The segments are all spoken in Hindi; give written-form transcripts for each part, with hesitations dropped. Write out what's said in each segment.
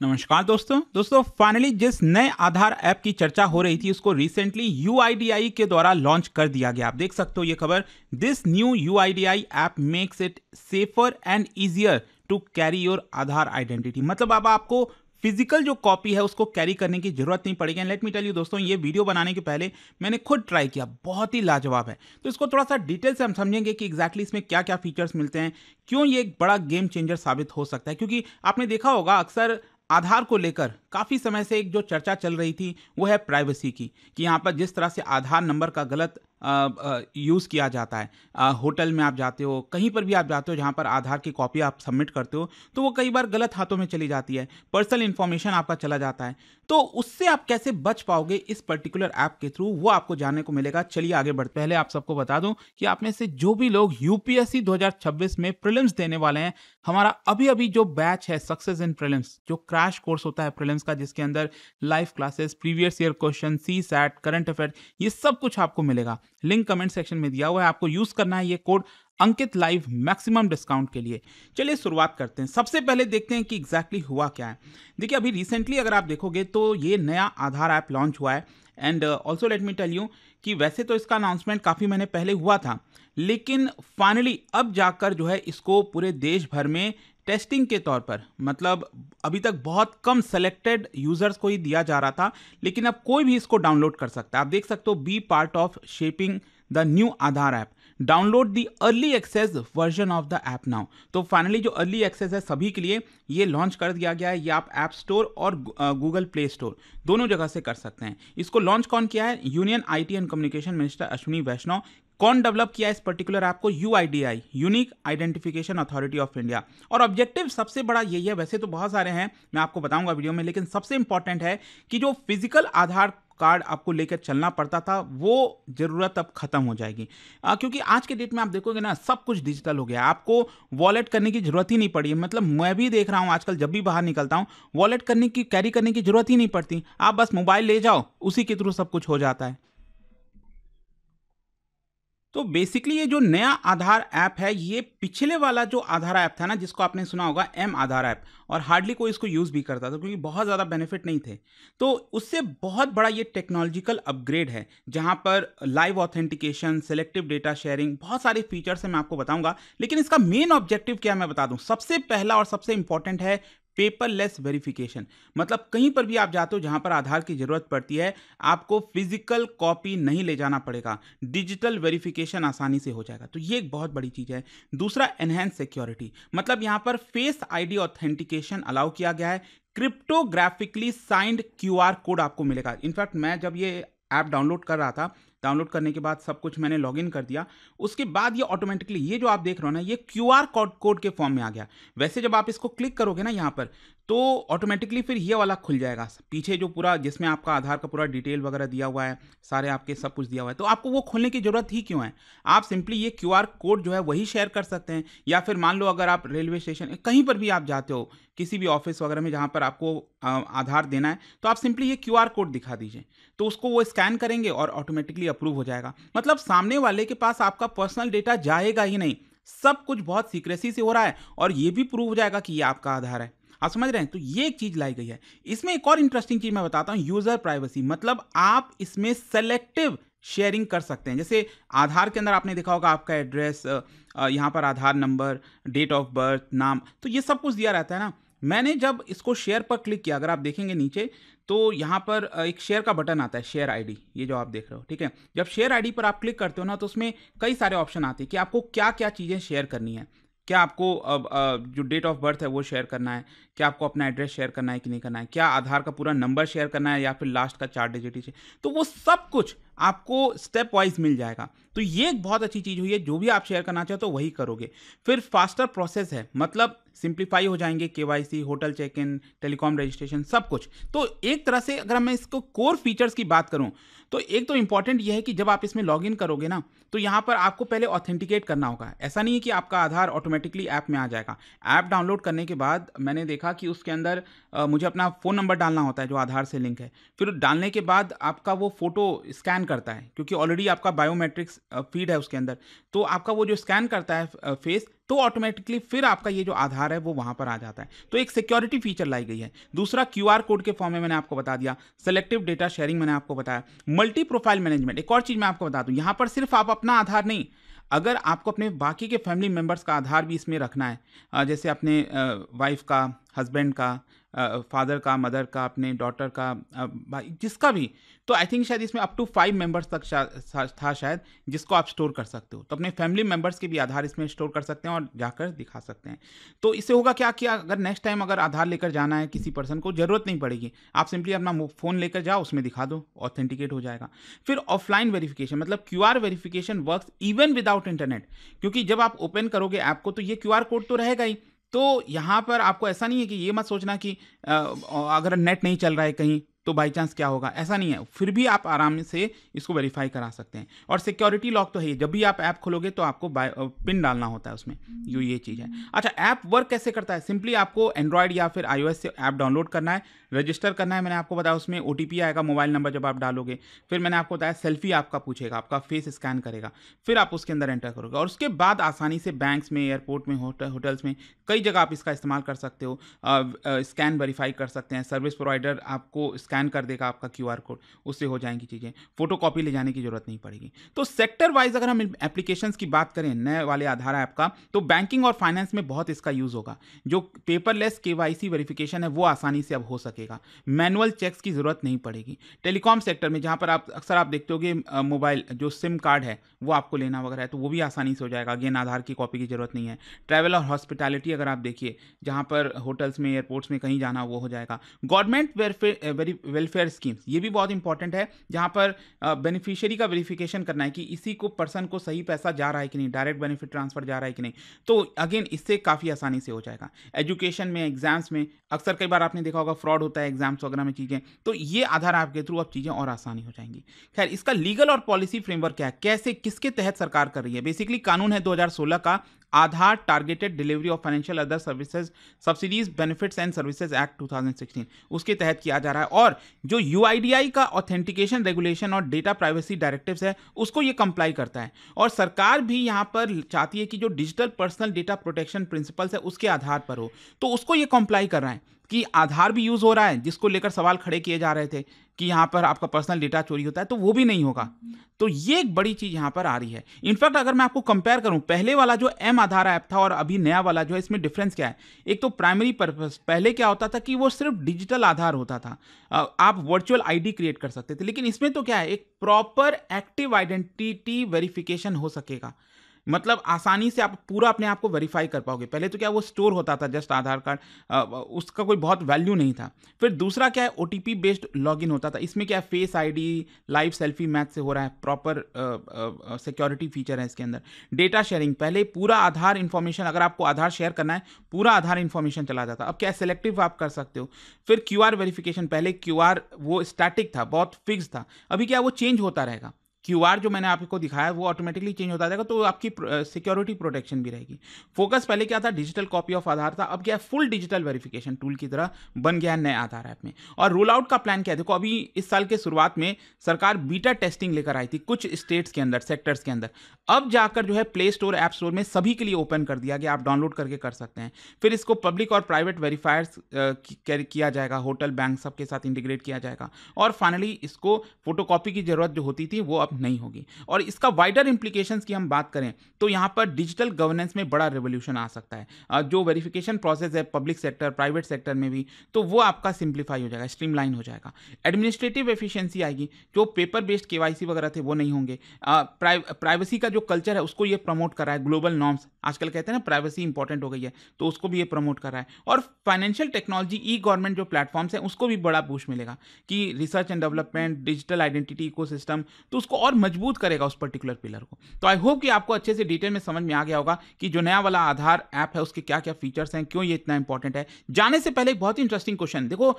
नमस्कार दोस्तों फाइनली जिस नए आधार ऐप की चर्चा हो रही थी उसको रिसेंटली यूआईडीआई के द्वारा लॉन्च कर दिया गया। आप देख सकते हो ये खबर। This new UIDAI app makes it safer and easier to carry your Aadhaar identity. मतलब अब आपको फिजिकल जो कॉपी है उसको कैरी करने की जरूरत नहीं पड़ेगी। लेट मी टेल यू दोस्तों, ये वीडियो बनाने के पहले मैंने खुद ट्राई किया, बहुत ही लाजवाब है। तो इसको थोड़ा सा डिटेल से हम समझेंगे कि एग्जैक्टली इसमें क्या क्या फीचर्स मिलते हैं, क्यों ये एक बड़ा गेम चेंजर साबित हो सकता है। क्योंकि आपने देखा होगा अक्सर आधार को लेकर काफी समय से एक जो चर्चा चल रही थी वो है प्राइवेसी की, कि यहाँ पर जिस तरह से आधार नंबर का गलत यूज किया जाता है। होटल में आप जाते हो, कहीं पर भी आप जाते हो जहाँ पर आधार की कॉपी आप सबमिट करते हो, तो वो कई बार गलत हाथों में चली जाती है, पर्सनल इंफॉर्मेशन आपका चला जाता है। तो उससे आप कैसे बच पाओगे इस पर्टिकुलर ऐप के थ्रू, वो आपको जानने को मिलेगा। चलिए आगे बढ़ते। पहले आप सबको बता दूं कि आप में से जो भी लोग यूपीएससी 2026 में प्रीलिम्स देने वाले हैं, हमारा अभी अभी जो बैच है सक्सेस इन प्रीलिम्स, जो क्रैश कोर्स होता है प्रीलिम्स का, जिसके अंदर live classes, previous year question, CSAT, current affair, ये सब कुछ आपको मिलेगा। लिंक कमेंट सेक्शन में दिया हुआ है, आपको यूज करना है ये कोड अंकित लाइव मैक्सिमम डिस्काउंट के लिए। चलिए शुरुआत करते हैं। सबसे पहले देखते हैं कि एग्जैक्टली हुआ क्या है। देखिए अभी रिसेंटली अगर आप देखोगे तो ये नया आधार ऐप लॉन्च हुआ है। And also let me tell you कि वैसे तो इसका अनाउंसमेंट काफी महीने पहले हुआ था, लेकिन फाइनली अब जाकर जो है इसको पूरे देश भर में टेस्टिंग के तौर पर, मतलब अभी तक बहुत कम सेलेक्टेड यूजर्स को ही दिया जा रहा था, लेकिन अब कोई भी इसको डाउनलोड कर सकता है। आप देख सकते हो, be part of shaping the new Aadhaar app, download the early access version of the app now. तो फाइनली जो अर्ली एक्सेस है सभी के लिए ये लॉन्च कर दिया गया है। ये आप ऐप स्टोर और गूगल प्ले स्टोर दोनों जगह से कर सकते हैं। इसको लॉन्च कौन किया है? Union IT and communication minister Ashwini Vaishnaw. कौन डेवलप किया है इस पर्टिकुलर ऐप को? UIDAI, unique identification authority of India. और ऑब्जेक्टिव सबसे बड़ा यही है, वैसे तो बहुत सारे हैं, मैं आपको बताऊंगा वीडियो में, लेकिन सबसे इंपॉर्टेंट है कि जो फिजिकल आधार कार्ड आपको लेकर चलना पड़ता था वो जरूरत अब खत्म हो जाएगी। क्योंकि आज के डेट में आप देखोगे ना, सब कुछ डिजिटल हो गया। आपको वॉलेट करने की जरूरत ही नहीं पड़ी है। मतलब मैं भी देख रहा हूं आजकल, जब भी बाहर निकलता हूं, वॉलेट करने की, कैरी करने की जरूरत ही नहीं पड़ती। आप बस मोबाइल ले जाओ, उसी के थ्रू सब कुछ हो जाता है। तो बेसिकली ये जो नया आधार ऐप है, ये पिछले वाला जो आधार ऐप था ना, जिसको आपने सुना होगा एम आधार ऐप, और हार्डली कोई इसको यूज भी करता था क्योंकि बहुत ज्यादा बेनिफिट नहीं थे। तो उससे बहुत बड़ा ये टेक्नोलॉजिकल अपग्रेड है, जहां पर live authentication, selective data sharing, बहुत सारे फीचर्स है, मैं आपको बताऊंगा। लेकिन इसका मेन ऑब्जेक्टिव क्या है मैं बता दूं। सबसे पहला और सबसे इंपॉर्टेंट है पेपरलेस वेरिफिकेशन। मतलब कहीं पर भी आप जाते हो जहां पर आधार की जरूरत पड़ती है, आपको फिजिकल कॉपी नहीं ले जाना पड़ेगा, डिजिटल वेरिफिकेशन आसानी से हो जाएगा। तो ये एक बहुत बड़ी चीज है। दूसरा, एनहेंस सिक्योरिटी, मतलब यहां पर फेस आईडी ऑथेंटिकेशन अलाउ किया गया है। क्रिप्टोग्राफिकली साइंड क्यूआर कोड आपको मिलेगा। इनफैक्ट मैं जब ये ऐप डाउनलोड कर रहा था, डाउनलोड करने के बाद सब कुछ मैंने लॉगिन कर दिया, उसके बाद ये ऑटोमेटिकली, ये जो आप देख रहे हो ना, ये क्यूआर कोड के फॉर्म में आ गया। वैसे जब आप इसको क्लिक करोगे ना यहाँ पर, तो ऑटोमेटिकली फिर ये वाला खुल जाएगा पीछे, जो पूरा, जिसमें आपका आधार का पूरा डिटेल वगैरह दिया हुआ है, सारे आपके सब कुछ दिया हुआ है। तो आपको वो खोलने की जरूरत ही क्यों है? आप सिंपली ये क्यूआर कोड जो है वही शेयर कर सकते हैं। या फिर मान लो अगर आप रेलवे स्टेशन, कहीं पर भी आप जाते हो, किसी भी ऑफिस वगैरह में जहां पर आपको आधार देना है, तो आप सिंपली ये क्यूआर कोड दिखा दीजिए, तो उसको वो स्कैन करेंगे और ऑटोमेटिकली अप्रूव हो जाएगा। मतलब सामने वाले के पास आपका पर्सनल डेटा जाएगा ही नहीं, सब कुछ बहुत सीक्रेसी से हो रहा है, और ये भी प्रूव हो जाएगा कि ये आपका आधार है। आप समझ रहे हैं? तो ये एक चीज लाई गई है। इसमें एक और इंटरेस्टिंग चीज मैं बताता हूं, यूजर प्राइवेसी। मतलब आप इसमें सेलेक्टिव शेयरिंग कर सकते हैं। जैसे आधार के अंदर आपने देखा होगा आपका एड्रेस, यहाँ पर आधार नंबर, डेट ऑफ बर्थ, नाम, तो ये सब कुछ दिया रहता है ना। मैंने जब इसको शेयर पर क्लिक किया, अगर आप देखेंगे नीचे, तो यहाँ पर एक शेयर का बटन आता है, शेयर आईडी, ये जो आप देख रहे हो, ठीक है। जब शेयर आईडी पर आप क्लिक करते हो ना, तो उसमें कई सारे ऑप्शन आते हैं कि आपको क्या क्या चीज़ें शेयर करनी है। क्या आपको अब जो डेट ऑफ बर्थ है वो शेयर करना है, क्या आपको अपना एड्रेस शेयर करना है कि नहीं करना है, क्या आधार का पूरा नंबर शेयर करना है, या फिर लास्ट का 4 डिजिट ही। तो वो सब कुछ आपको स्टेप वाइज मिल जाएगा। तो ये एक बहुत अच्छी चीज हुई है, जो भी आप शेयर करना चाहो तो वही करोगे। फिर फास्टर प्रोसेस है, मतलब सिंप्लीफाई हो जाएंगे KYC, hotel check in, telecom registration, सब कुछ। तो एक तरह से अगर मैं इसको कोर फीचर्स की बात करूं, तो एक तो इंपॉर्टेंट यह है कि जब आप इसमें लॉगिन करोगे ना, तो यहां पर आपको पहले ऑथेंटिकेट करना होगा। ऐसा नहीं है कि आपका आधार ऑटोमेटिकली ऐप में आ जाएगा। ऐप डाउनलोड करने के बाद मैंने देखा कि उसके अंदर मुझे अपना फ़ोन नंबर डालना होता है जो आधार से लिंक है। फिर डालने के बाद आपका वो फ़ोटो स्कैन स्कैन करता है, क्योंकि ऑलरेडी आपका बायोमेट्रिक्स फीड है उसके अंदर, तो आपका वो जो स्कैन करता है फेस, तो ऑटोमेटिकली फिर आपका ये जो आधार है वो वहाँ पर आ जाता है। तो एक सिक्योरिटी फीचर लाई गई है। दूसरा क्यूआर कोड के फॉर्म में मैंने आपको बता दिया, सेलेक्टिव डेटा शेयरिंग मैंने आपको बताया, मल्टी प्रोफाइल मैनेजमेंट। एक और चीज़ मैं आपको बता दूँ, यहाँ पर सिर्फ आप अपना आधार नहीं, अगर आपको अपने बाकी के फैमिली मेंबर्स का आधार भी इसमें रखना है, जैसे अपने वाइफ का, हस्बैंड का, फादर का, मदर का, अपने डॉटर का, भाई जिसका भी, तो आई थिंक शायद इसमें अप टू 5 मेंबर्स तक था शायद, जिसको आप स्टोर कर सकते हो। तो अपने फैमिली मेंबर्स के भी आधार इसमें स्टोर कर सकते हैं और जाकर दिखा सकते हैं। तो इससे होगा क्या कि अगर नेक्स्ट टाइम अगर आधार लेकर जाना है किसी पर्सन को, जरूरत नहीं पड़ेगी, आप सिंपली अपना फ़ोन लेकर जाओ, उसमें दिखा दो, ऑथेंटिकेट हो जाएगा। फिर ऑफलाइन वेरिफिकेशन, मतलब QR verification works even without internet, क्योंकि जब आप ओपन करोगे ऐप को तो ये क्यूआर कोड तो रहेगा ही। तो यहाँ पर आपको ऐसा नहीं है कि ये मत सोचना कि अगर नेट नहीं चल रहा है कहीं तो बाई चांस क्या होगा, ऐसा नहीं है। फिर भी आप आराम से इसको वेरीफाई करा सकते हैं। और सिक्योरिटी लॉक तो है ही, जब भी आप ऐप खोलोगे तो आपको पिन डालना होता है उसमें, ये चीज़ है। अच्छा, ऐप वर्क कैसे करता है? सिंपली आपको एंड्रॉयड या फिर iOS से ऐप डाउनलोड करना है, रजिस्टर करना है। मैंने आपको बताया उसमें OTP आएगा, मोबाइल नंबर जब आप डालोगे। फिर मैंने आपको बताया सेल्फी आपका पूछेगा, आपका फेस स्कैन करेगा, फिर आप उसके अंदर एंटर करोगे और उसके बाद आसानी से बैंक्स में, एयरपोर्ट में, होटल्स में, कई जगह आप इसका इस्तेमाल कर सकते हो। स्कैन वेरीफाई कर सकते हैं, सर्विस प्रोवाइडर आपको स्कैन कर देगा आपका QR कोड, उससे हो जाएंगी चीज़ें, फोटो कॉपी ले जाने की जरूरत नहीं पड़ेगी। तो सेक्टर वाइज अगर हम एप्लीकेशंस की बात करें नए वाले आधार ऐप का, तो बैंकिंग और फाइनेंस में बहुत इसका यूज़ होगा। जो पेपरलेस KYC वेरिफिकेशन है वो आसानी से अब हो सकेगा, मैनुअल चेक्स की ज़रूरत नहीं पड़ेगी। टेलीकॉम सेक्टर में जहाँ पर आप अक्सर आप देखते होगे मोबाइल जो सिम कार्ड है वो आपको लेना वगैरह है, तो वो भी आसानी से हो जाएगा, अगेन आधार की कॉपी की ज़रूरत नहीं है। ट्रैवल और हॉस्पिटैलिटी अगर आप देखिए, जहाँ पर होटल्स में, एयरपोर्ट्स में कहीं जाना वो हो जाएगा। गवर्नमेंट वेलफेयर स्कीम्स, ये भी बहुत इंपॉर्टेंट है, जहाँ पर बेनिफिशियरी का वेरिफिकेशन करना है कि इसी को पर्सन को सही पैसा जा रहा है कि नहीं, डायरेक्ट बेनिफिट ट्रांसफर जा रहा है कि नहीं, तो अगेन इससे काफ़ी आसानी से हो जाएगा। एजुकेशन में, एग्जाम्स में अक्सर कई बार आपने देखा होगा फ्रॉड होता है एग्जाम्स वगैरह में चीज़ें, तो ये आधार ऐप के थ्रू अब चीज़ें और आसानी हो जाएंगी। खैर, इसका लीगल और पॉलिसी फ्रेमवर्क क्या है, कैसे, किसके तहत सरकार कर रही है? बेसिकली कानून है 2016 का, Aadhaar targeted delivery of financial other services subsidies benefits and services act 2016, उसके तहत किया जा रहा है। और जो UIDAI का ऑथेंटिकेशन रेगुलेशन और डेटा प्राइवेसी डायरेक्टिव्स है उसको ये कंप्लाई करता है। और सरकार भी यहाँ पर चाहती है कि जो digital personal data protection principles है उसके आधार पर हो, तो उसको ये कंप्लाई कर रहा है कि आधार भी यूज़ हो रहा है, जिसको लेकर सवाल खड़े किए जा रहे थे कि यहाँ पर आपका पर्सनल डेटा चोरी होता है, तो वो भी नहीं होगा। तो ये एक बड़ी चीज़ यहाँ पर आ रही है। इनफैक्ट अगर मैं आपको कंपेयर करूँ, पहले वाला जो M आधार ऐप था और अभी नया वाला जो है, इसमें डिफरेंस क्या है? एक तो प्राइमरी पर्पस, पहले क्या होता था कि वो सिर्फ डिजिटल आधार होता था, आप वर्चुअल ID क्रिएट कर सकते थे, लेकिन इसमें तो क्या है, एक प्रॉपर एक्टिव आइडेंटिटी वेरिफिकेशन हो सकेगा। मतलब आसानी से आप पूरा अपने आप को वेरीफाई कर पाओगे। पहले तो क्या वो स्टोर होता था जस्ट आधार कार्ड, उसका कोई बहुत वैल्यू नहीं था। फिर दूसरा क्या है, OTP बेस्ड लॉगिन होता था। इसमें क्या है, face ID, live selfie match से हो रहा है, प्रॉपर सिक्योरिटी फीचर है इसके अंदर। डेटा शेयरिंग, पहले पूरा आधार इन्फॉर्मेशन, अगर आपको आधार शेयर करना है पूरा आधार इन्फॉर्मेशन चला जाता, अब क्या है, सेलेक्टिव आप कर सकते हो। फिर QR वेरिफिकेशन, पहले QR वो स्टैटिक था, बहुत फिक्स था, अभी क्या है वो चेंज होता रहेगा। QR जो मैंने आपको दिखाया वो ऑटोमेटिकली चेंज होता जाएगा, तो आपकी सिक्योरिटी प्रोटेक्शन भी रहेगी। फोकस पहले क्या था, डिजिटल कॉपी ऑफ आधार था, अब क्या है, फुल डिजिटल वेरिफिकेशन टूल की तरह बन गया है नए आधार ऐप में। और रोल आउट का प्लान क्या है, देखो अभी इस साल के शुरुआत में सरकार बीटा टेस्टिंग लेकर आई थी कुछ स्टेट्स के अंदर, सेक्टर्स के अंदर। अब जाकर जो है प्ले स्टोर, ऐप स्टोर में सभी के लिए ओपन कर दिया गया, आप डाउनलोड करके कर सकते हैं। फिर इसको पब्लिक और प्राइवेट वेरीफायर्स किया जाएगा, होटल, बैंक सबके साथ इंटीग्रेट किया जाएगा। और फाइनली इसको फोटोकॉपी की जरूरत जो होती थी वो अब नहीं होगी। और इसका वाइडर इंप्लीकेशंस की हम बात करें तो यहाँ पर डिजिटल गवर्नेंस में बड़ा रेवोल्यूशन आ सकता है। जो वेरिफिकेशन प्रोसेस है पब्लिक सेक्टर, प्राइवेट सेक्टर में भी, तो वो आपका सिंप्लीफाई हो जाएगा, स्ट्रीमलाइन हो जाएगा। एडमिनिस्ट्रेटिव एफिशिएंसी आएगी, जो पेपर बेस्ड KYC वगैरह थे वो नहीं होंगे। प्राइवेसी का जो कल्चर है उसको ये प्रमोट कर रहा है, ग्लोबल नॉर्म्स, आजकल कहते हैं ना प्राइवेसी इंपॉर्टेंट हो गई है, तो उसको भी ये प्रमोट कर रहा है। और फाइनेंशियल टेक्नोलॉजी, गवर्नमेंट जो प्लेटफॉर्म्स हैं उसको भी बड़ा बूस्ट मिलेगा कि research and development, digital identity ecosystem, तो उसको और मजबूत करेगा उस पर्टिकुलर पिलर को। तो आई होप कि आपको अच्छे से डिटेल में समझ में आ गया होगा कि जो नया वाला आधार ऐप है उसके क्या क्या फीचर्स हैं, क्यों ये इतना इंपॉर्टेंट है। जाने से पहले एक बहुत ही इंटरेस्टिंग क्वेश्चन, देखो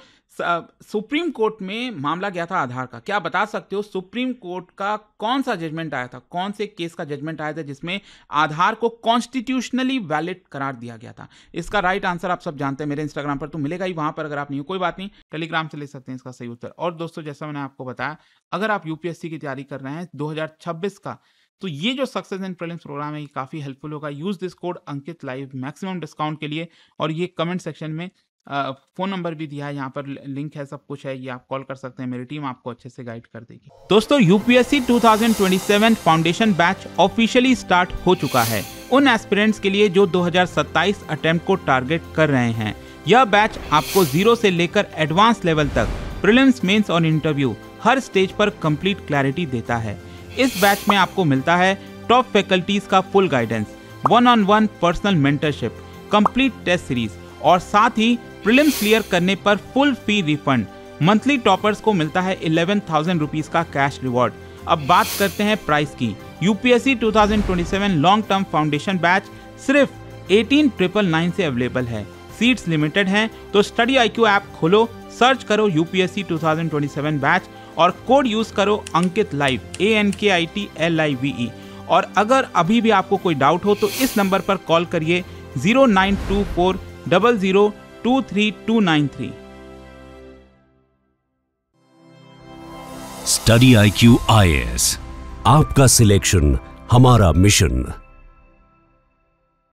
सुप्रीम कोर्ट में मामला गया था आधार का, क्या बता सकते हो सुप्रीम कोर्ट का कौन सा जजमेंट आया था, कौन से केस का जजमेंट आया था जिसमें आधार को कॉन्स्टिट्यूशनली वैलिड करार दिया गया था? इसका राइट आंसर आप सब जानते हैं, मेरे इंस्टाग्राम पर तो मिलेगा ही, वहां पर अगर आप नहीं हो कोई बात नहीं, टेलीग्राम से ले सकते हैं इसका सही उत्तर। और दोस्तों जैसा मैंने आपको बताया, अगर आप यूपीएससी की तैयारी कर रहे हैं 2026 का, तो ये जो सक्सेस इन प्रीलिम्स प्रोग्राम है ये काफी हेल्पफुल होगा। Use this code Ankit live maximum discount के लिए, और ये कमेंट सेक्शन में फोन नंबर भी दिया है, यहाँ पर लिंक है, सब कुछ है, ये आप कॉल कर सकते हैं, मेरी टीम आपको अच्छे से गाइड कर देगी। दोस्तों UPSC 2027 foundation batch officially start हो चुका है उन एस्पिरेंट्स के लिए जो 2027 अटेम्प्ट को टारगेट कर रहे हैं। यह बैच आपको 0 से लेकर एडवांस लेवल तक प्रीलिम्स, मेंस और इंटरव्यू हर स्टेज पर कंप्लीट क्लैरिटी देता है। इस बैच में आपको मिलता है टॉप फैकल्टीज का full guidance, 1-on-1 personal mentorship, complete test series और साथ ही प्रीलिम्स क्लियर करने पर full fee refund. Monthly toppers को मिलता है 11,000 रुपीज का कैश रिवॉर्ड। अब बात करते हैं प्राइस की। UPSC 2027 long term foundation batch सिर्फ 18,999 से अवेलेबल है। सीट्स लिमिटेड हैं, तो स्टडी IQ ऐप खोलो, सर्च करो यूपीएससी 2027 बैच और कोड यूज करो अंकित लाइव, ANKITLIVE। और अगर अभी भी आपको कोई डाउट हो तो इस नंबर पर कॉल करिए 0924002329 स्टडी IQ IAS, आपका सिलेक्शन हमारा मिशन।